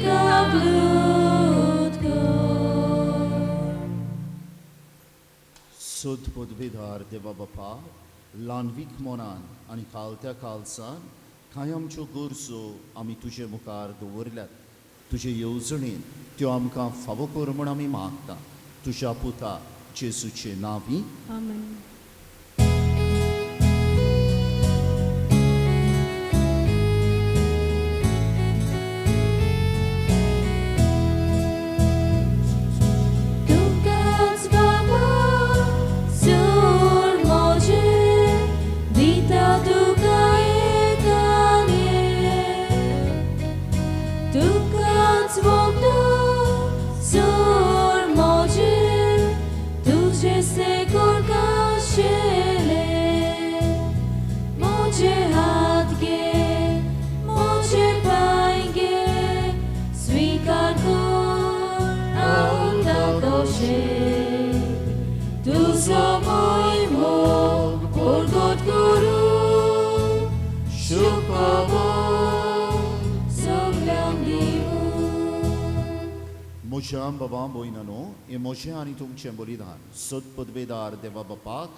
कागूद कर. सोद पदवेदार देवा बापा ल्हानवीक मनान आनी कालत्या काळजान कांय आमच्यो गरजो आमी तुजे मुखार दवरल्यात. तुजे येवजणेन त्यो आमकां फावो कर म्हूण आमी मागता तुज्या पुता जेजूचे नांवी. आमेन. तुकाच बाबा सोड मोजे दिता तुका एकाने तुकाच वंदू सोर मोजे तुझे से गुरगा शेले मुझे हाथ गे मुझे पाएंगे स्वीकार कर आउता कोशे तू समय मोग पुरगोट गुरु शुभवा म्हज्या बाबा भयणानो हे म्हजें आनी तुमचें बलिदान सत पदवेदार देवा बापाक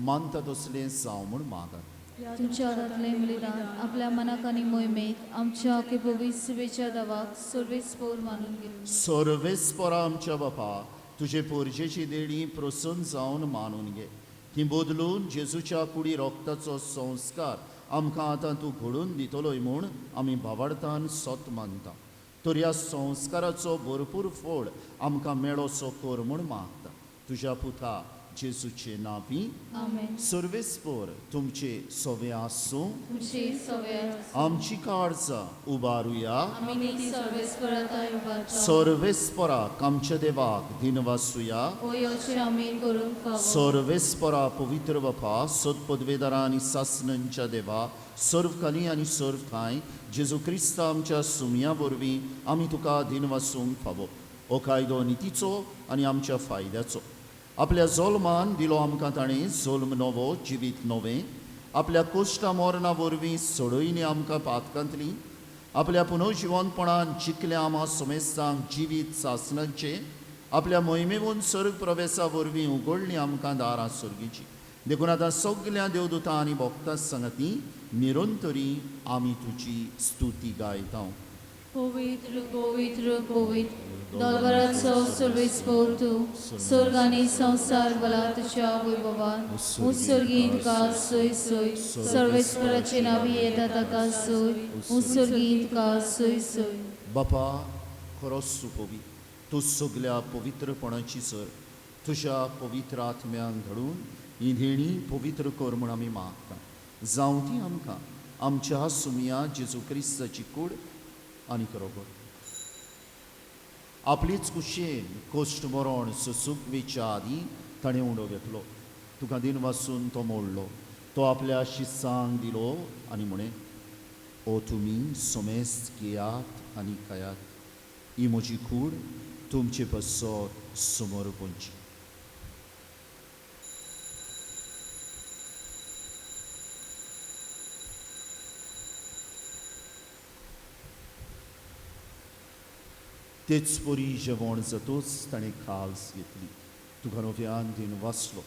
मानता तसलें जावं म्हूण मागात तुमच्या हातांतलें बलिदान आपल्या मनाक आनी मोहिमेक आमच्या अखेपोवी सेवेच्या दावाक सर्वेस्पोर मानून घेतली सर्वेस्परा आमच्या बापा तुजे पोरजेची देणी प्रसन्न जावन मानून घे ती बदलून जेजूच्या कुडी रोगताचो संस्कार आमकां आतां तूं घडोवन दितलोय म्हूण आमी भावार्थान सत मानता तर ह्या संस्काराचो भरपूर फळ आमकां मेळोसो कर म्हूण मागता तुज्या पुता जेजूचे नांवी आमेन सर्वेस्पर तुमचे सवे आसूं तुमचे सवे आमची काळजां उबारुया आमी नीती सर्वेस्पराताय उबारता सर्वेस्पराक आमच्या देवाक दिनवासुया ओयोचे आमी करूंक फावो सर्वेस्परा पवित्र बापा सत पदवेदारां आनी सासणांच्या देवा सर्वकाली आनी सर्व थाय जेजू क्रिस्त आमच्या सुमया वरवीं आमी तुका दिनवासूंक फावो हो कायदो नितीचो आनी आमच्या फायद्याचो आपल्या जल्मान दिलो आमकां ताणें जल्म नवो जिवीत नवें आपल्या कोश्टा मोरणा वरवीं सडयनी आमकां पातकांतली आपल्या पुनर्जिवनपणान जिखल्या आमा समेस्तांक जिवीत सासणांचे आपल्या मोहिमेवून सर्ग प्रवेशा वरवीं उगडलीं आमकां दारां सर्गीची देखून आतां सगल्या देवदूतां आनी भक्तां सांगाती निरंतरी आमी तुजी स्तुती गायता पवित्र पवित्र पवित्र दोलवराचो सर्वेस्पोर तूं स्वर्ग आनी संसार बला तुज्या वैभवान उत्सर्गीत का सोय सोय सर्वेस्पराचे नावी येता ताका सोय उत्सर्गीत का सोय सोय बापा खरोच सुपवी तूं सगल्या पवित्रपणाची सर तुज्या पवित्र आत्म्यान घडून ही देणी पवित्र कर म्हूण आमी मागता जावं ती आमकां आमच्या सुमया जेजू क्रिस्ताची कूड आनी करोबर आपलीच कुशेन कोश्ट मरण सुसुकवेच्या आदी ताणें उडो घेतलो तुका दिन वाचून तो मोडलो तो आपल्या शिस्सांक दिलो आनी म्हणे ओ तुमी सोमेस्त घेयात आनी खायात ही म्हजी कूड तुमचे बसत समोर पोंची तेच परी जेवण जातूच ताणें खास घेतली तुका नव्यान दिन वाचलो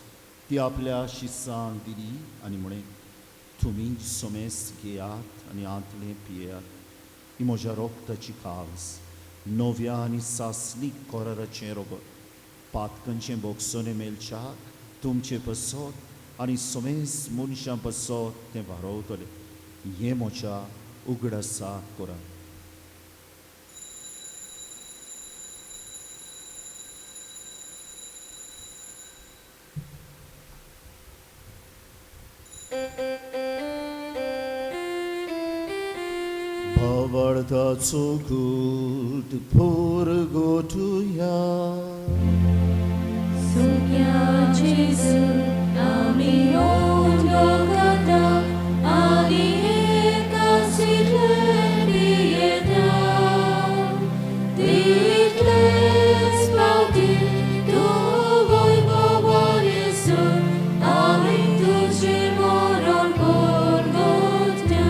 ती आपल्या शिस्सांक दिली आनी म्हणे तुमी सोमेस्त घेयात आनी आंतले पियेयात ही म्हज्या रोगताची खास नव्या आनी सासणीक कोराराचें रोगत पातकांचें बोगसोने मेलच्याक तुमचे बसत आनी सोमेस्त मनशां बसत तें वारवतलें हें म्हज्या उगडासाक करात Vavartaco good purgotuya Sugya Jesu ami ondogata adi ekasile dieta Ditles pauti tu voi babariesu ami tuji moron porgotya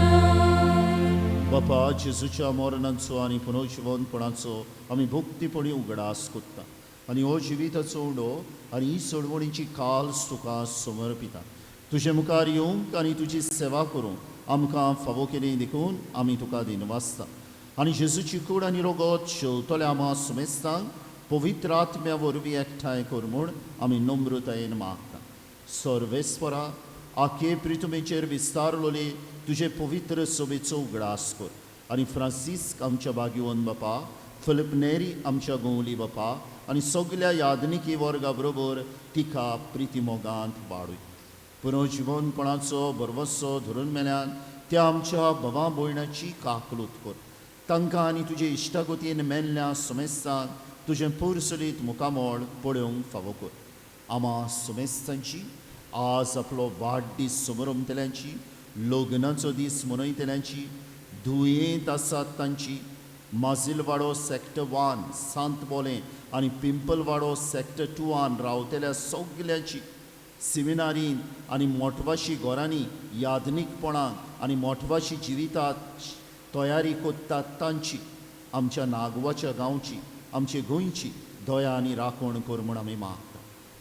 बापा जेजूच्या मरणाचो आनी पुनर्जिवनपणाचो आमी भक्तीपणी उगडास कोत्ता आनी हो जिविताचो उडो आनी ही सोडवणीची काल्स तुका समर्पिता तुजे मुखार येवंक आनी तुजी सेवा करूंक आमकां फावो केली देखून आमी तुका दिनवासता आनी जेजूची कूड आनी रोगत शेवतल्या आमा सुमेस्तांक पवित्र आत्म्या वरवीं एकठांय कर म्हूण आमी नम्रतायेन मागता सर्वेस्परा आखे प्रितुमेचेर विस्तारलोले तुजे पवित्र सभेचो उगडास कर आनी फ्रांसिस्क आमच्या बागीवन बापा फिलिप नेरी आमच्या गोवली बापा आनी सगल्या यादनिकी वर्गा बरोबर तिका प्रिती मोगांत वाडूय पुनर्जिवनपणाचो बरवसो धरून मेल्यान त्या आमच्या भावा भयणाची काकलूत कर तांकां आनी तुजे इश्टागोतीन मेल्ल्या सुमेस्तांक तुजें पुरसुलीत मुखामोळ पळोवंक फावो कर. आमा सुमेस्तांची आज आपलो वाडदीस समारंभतल्यांची लग्नाचो दीस मनयतल्यांची दुयेंत आसात तांची माजिलवाडो सॅक्टर 1 सांत बोले आनी पिंपलवाडो सॅक्टर 2 रावतल्या सगल्यांची सिमिनारीन आनी मोठवाशी घरांनी यादनीकपणाक आनी मोठवाशी जिवितात तयारी कोत्तात तांची आमच्या नागवाच्या गांवची आमचे गोंयची दया आनी राखण कर म्हूण आमी मागता.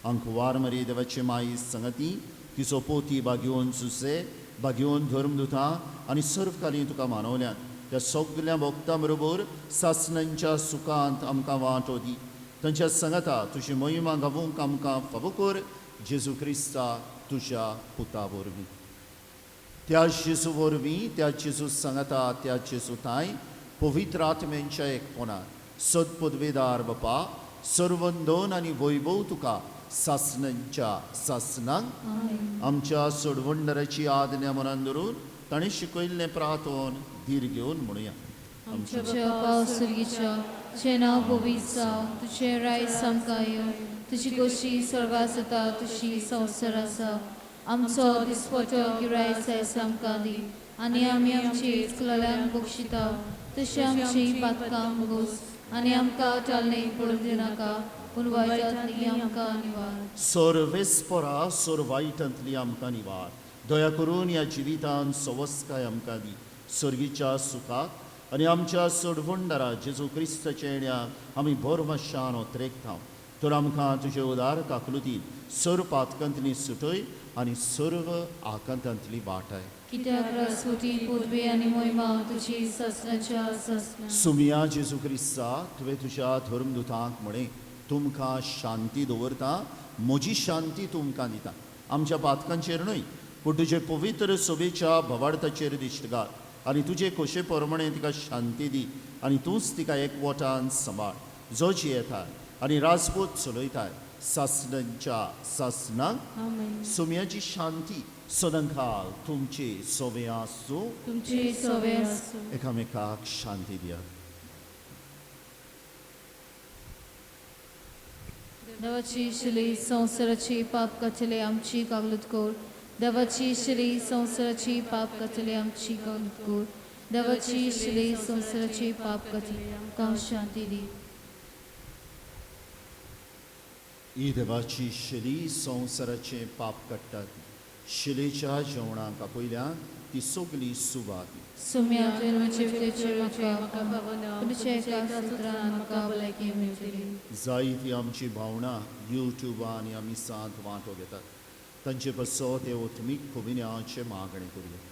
अंकवार मरे देवाचे माई संगती तिचो पोती बागेवन सुसे बागेवन धर्मदुतां आनी सर्वकालीन तुका मानवल्यान त्या सगल्या भक्तां बरोबर सासणांच्या सुखांत आमकां वांटो दी. तांच्या सांगाता तुजी महिमा गावूंक आमकां फावो कर. जेजू क्रिस्ता तुज्या पुता वरवीं त्या जेजू वरवीं त्या जेजू सांगाता त्या जेजू ताई पवित्र आत्म्यांच्या एकपणान सदपदवेदार बापा सर्वंदन आनी वैभव तुका सासणांच्या सासणांक आमच्या सोडवंडराची आज्ञा मनान धरून ताणें शिकयल्लें प्रार्थन धीर घेवन म्हणुया. आमच्या बापा सुर्गीच्या तुजें नांव पवित्र जावं, तुजें रायज आमकां येवं, तुजी कशी स्वर्गांत जाता तशी संवसार आसा. आमचो दिसपटो गिरायज आयज आमकां दी आनी आमी आमची इश्टलांक बक्षिता तशी आमची पातकां मुगोस आनी आमकां टाळणेक पडूंक दिनाका पूण वायटांतली आमकां निवार. सर्वेस्परा वायटांतली आमकां निवार. दया करून ह्या जिवितान सवस्काय आमकां दी. सर्गीच्या सुखाक आनी आमच्या सोडवंडरा जेजू क्रिस्ताच्या येण्याक आमी बरमाशान ओतरेकता. तर आमकां तुजे उदार काकलुतीन सर्व पातकांतली सुटय आनी सर्व आकांतांतली वाटाय. कित्याक राजवटी पदवी आनी महिमा तुजी ससनाच्या ससना. सुमिया जेजू क्रिस्ता तुवें तुज्या धर्मदुतांक म्हणे तुमकां शांती दवरता, म्हजी शांती तुमकां दिता. आमच्या पातकांचेर न्हय पूण तुजे पवित्र सोबेच्या भवार्थाचेर दिश्ट घाल आनी तुजे खोशे प्रमाणे तिका शांती दी आनी तूंच तिका एकवटान सांबाळ. जो जियेता आनी राजपूत चलयताय सासणांच्या सासणांक सुमयाची शांती सदांकाल तुमचे सोबे आसूं. तुमची सवय आसूं. एकामेकाक शांती दिया. देवाची शिली संवसाराची पाप कातले आमची कागलूत कोर. देवाची शिली संवसाराची पाप कातले आमची कागलूत कोर. देवाची शिली संवसाराची पाप कातले आमकां शांती दी. ही देवाची शिली संवसाराचे पाप काडटात. शिलेच्या जेवणाक आपयल्या ती सगली सुवात. सुम्या जन्माचे वितेचे म्हाका तुमच्या एका सुत्रान म्हाका भलायकी मेळटली. जायती आमची भावना युट्यूबान आनी आमी सांत वांटो घेतात. तांचे पासो ते ओतमीक खोबिन्याचे मागणे करूया.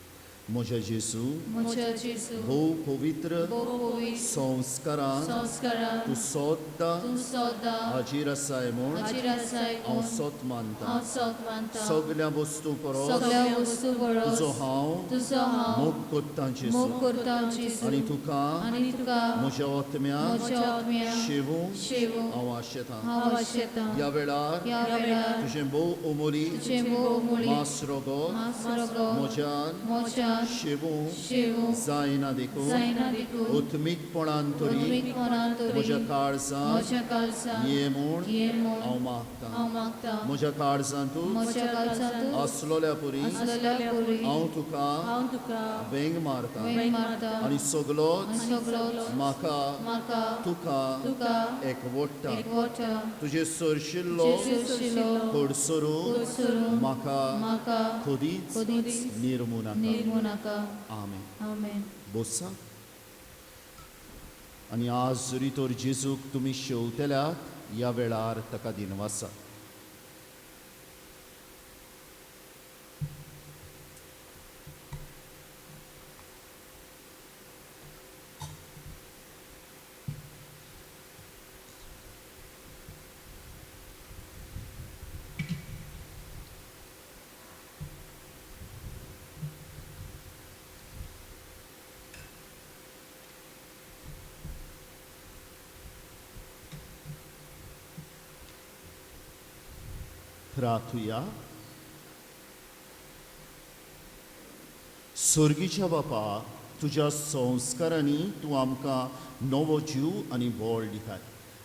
म्हज्या जेजू म्हज्या जेजू भोव पवित्र भोव पवित्र संस्कारान संस्कारान तूं सोदता तूं सदां हाजीर आसाय म्हूण हाजीर आसाय हांव म्हूण सोत मानता. हांव सत मानता. सगल्या वस्तू परस सगळ्या वस्तू परस तुजो हांव तुजो हांव मोग कोत्ता मोग जेजू करता जेजू आनी तुका आनी तुका म्हज्या ओतम्याक म्हज्या आत्म्याक शेवूंक शेवूं हांव आशेतां. हांव आशेतां. ह्या वेळार ह्या वेळार तुजें भोव ओमोली तुजें मोग मुळी मासरोगोत मासरगो म्हज्यान मोच्यान शेवूंक शेवूं जायना देखून जायना देखून ओतमीकपणान तरी उर्मीक मनान तरी म्हज्या काळजांत म्हज्या काळजांत ये म्हूण ये म्हूण हांव मागतां. हांव मागतां. म्हज्या काळजांतूच म्हज्या काळजांत आसलोल्या पुरी आसलेल्या पुरी हांव तुका हांव तुका वेंग मारतां वेंग मारता. आनी सगलोच सगळो म्हाका म्हाका तुका तुका एकवटा. एकवटा. तुजे सरशिल्लो जेजू शिलो खडसरून सरून म्हाका म्हाका कधीच कधीच निर्मू नाका. निर्मू नाका. आमेन. आमेन. बोसा. आनी आज जरी तर जेजूक तुमी शेवतल्यात ह्या वेळार ताका दिनवासा. प्रार्थुया. स्वर्गीच्या बापा तुज्या संस्कारांनी तूं आमकां नवो जीव आनी व्हड दिताय.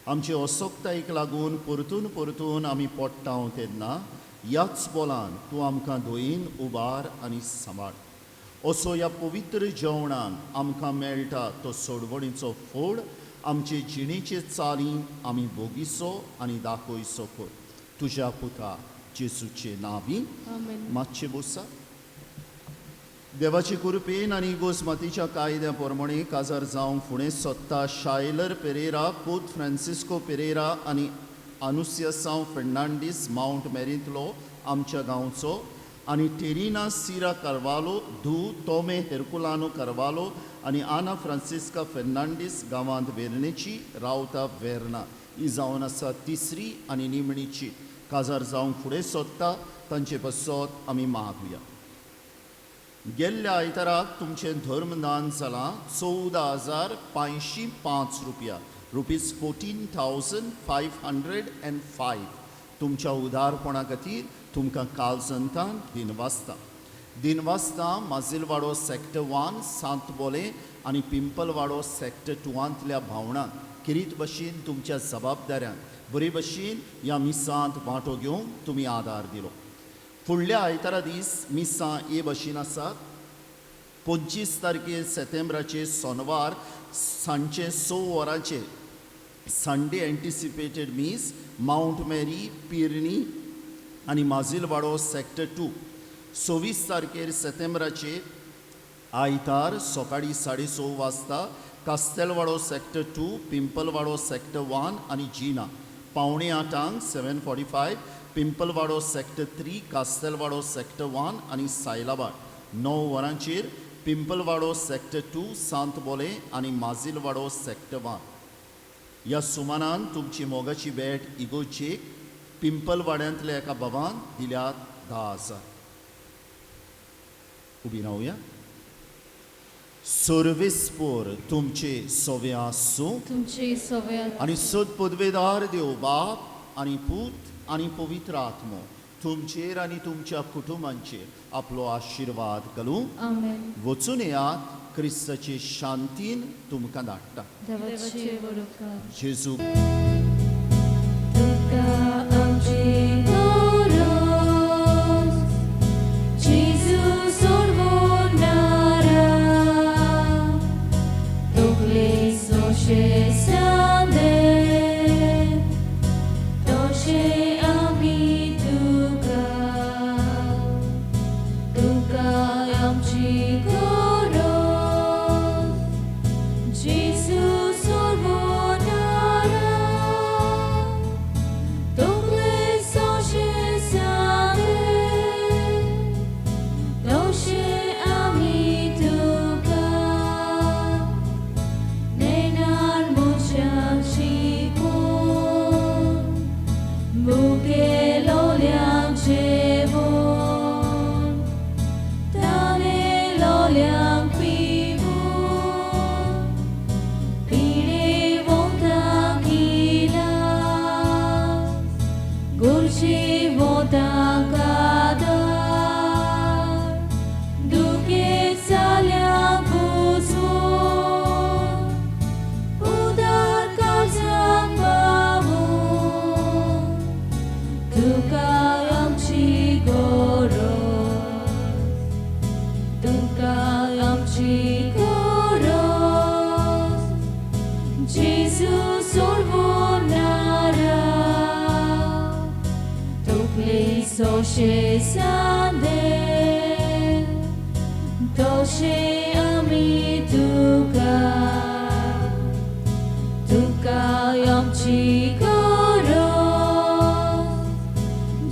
आमचे असोक्तायेक लागून परतून परतून आमी पडटाव तेन्ना ह्याच बोलान तूं आमकां धोयीन उबार आनी सांबाळ. असो ह्या पवित्र जेवणान आमकां मेळटा तो सोडवणीचो फोड आमचे जिणेचे चाली आमी भोगिसो आनी दाखयसो कर. तुज्या पुता जेसूचे नांवी मातशे बसा. देवाची कृपेन आनी इगोस्मातीच्या कायद्या प्रमाणे काजार जावंक फुडें सोदता शायलर पेरेरा, पोत फ्रांसिस्को पेरेरा आनी अनुसियासांव फेर्नांडीस माउंट मेरींतलो आमच्या गांवचो आनी टेरिना सिरा कार्वालो, धू तोमे हेरकुलानो कार्वालो आनी आना फ्रांसिस्का फेर्नांडीस गांवांत वेर्णेची रावता वेर्ना. ही जावन आसा तिसरी आनी निमणीची काजार जावंक फुडें सोदता तांचे पासत आमी मागुया. गेल्ल्या आयताराक तुमचें धर्मदान जालां 14,505 रुपया, रुपीज 14,505. तुमच्या उदारपणा खातीर तुमकां काल संतान दिनवासता माजिलवाडो सॅक्टर 1 सांतबोले आनी पिंपलवाडो सॅक्टर 2 भावणांक किरीत भशेन तुमच्या जबाबदाऱ्यांक बरे भशेन ह्या मिसांत वांटो घेवंक तुमी आदार दिलो. फुडल्या आयतारा दीस मिसां हे भशेन आसात. 25 तारखे सेप्टेंबराचे सोनवार सांजचे 6 वरांचेर संडे एंटिसिपेटेड मीस माउंट मेरी, पिर्णी आनी माजिलवाडो सॅक्टर 2. 26 तारखेर सेप्टेंबराचे आयतार सकाळी 6:30 वाजता कास्तेलवाडो सॅक्टर 2, पिंपलवाडो सॅक्टर 1 आनी जिना. 7:45 7:45 पिंपलवाडो सॅक्टर 3, कास्तेलवाडो सॅक्टर 1 आनी सायलाबाद. 9 वरांचेर पिंपलवाडो सॅक्टर 2, सांतबोले आनी माजिलवाडो सॅक्टर 1. ह्या सुमारान तुमची मोगाची भेट इगोजेक पिंपलवाड्यांतल्या एका बाबान दिल्यात 10,000. उबी रावया. सर्वेस्पोर तुमचे सोवे आसूं तुमचे सव्या आनी सद पदवेदार देव बाप आनी पूत आनी पवित्र आत्मो तुमचेर आनी तुमच्या कुटुंबांचेर आपलो आशिर्वाद घालूं. आमेन. वचून येयात. क्रिस्ताचे शांतीन तुमकां धाडटा. देवाचे बरोबर. जेजू तुका आमची गरज, जेजू सोडवणारा, तोगले सोशे सांदे, तोशे आमी तुका. तुका आमची गरज, जेजू सोडवणारा, तोगले सोशे सांदे, तोशे आमी तुका. नेनार मोच्याक शिकून, मुगेलोल्यांक जेवून, तानेलोल्यांक पिवून, पिडेवंतांक इलाज, गुरजेवंतांक आदार, दुखेत जाल्यांक बुजवून, उदार काळजाक पावून, तुका आमची गरज. तुका आमची गरज, जेजू सोडवणारा, तोगले सोशे सांदे, तोशे आमी तुका. तुका आमची गरज,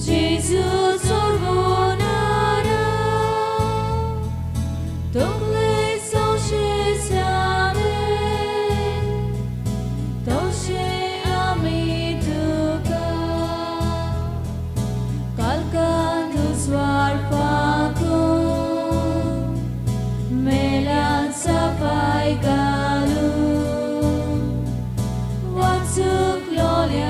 जेजू सोडवणारा, तोगले सोशे सांदे, तोशे आमी तुका. कालकान उजवाड पाकून, मेलान सफाय घालून, वाचूक लोल्या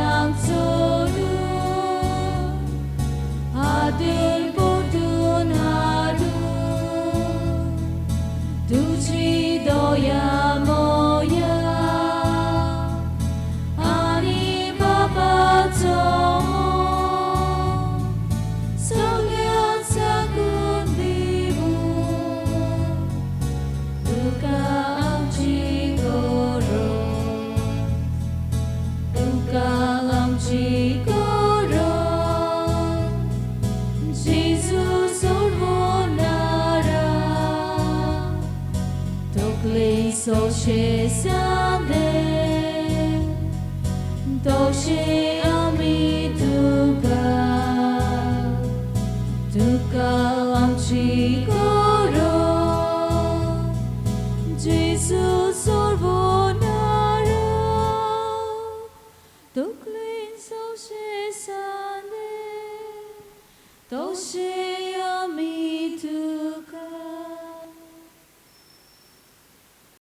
手是山的，都是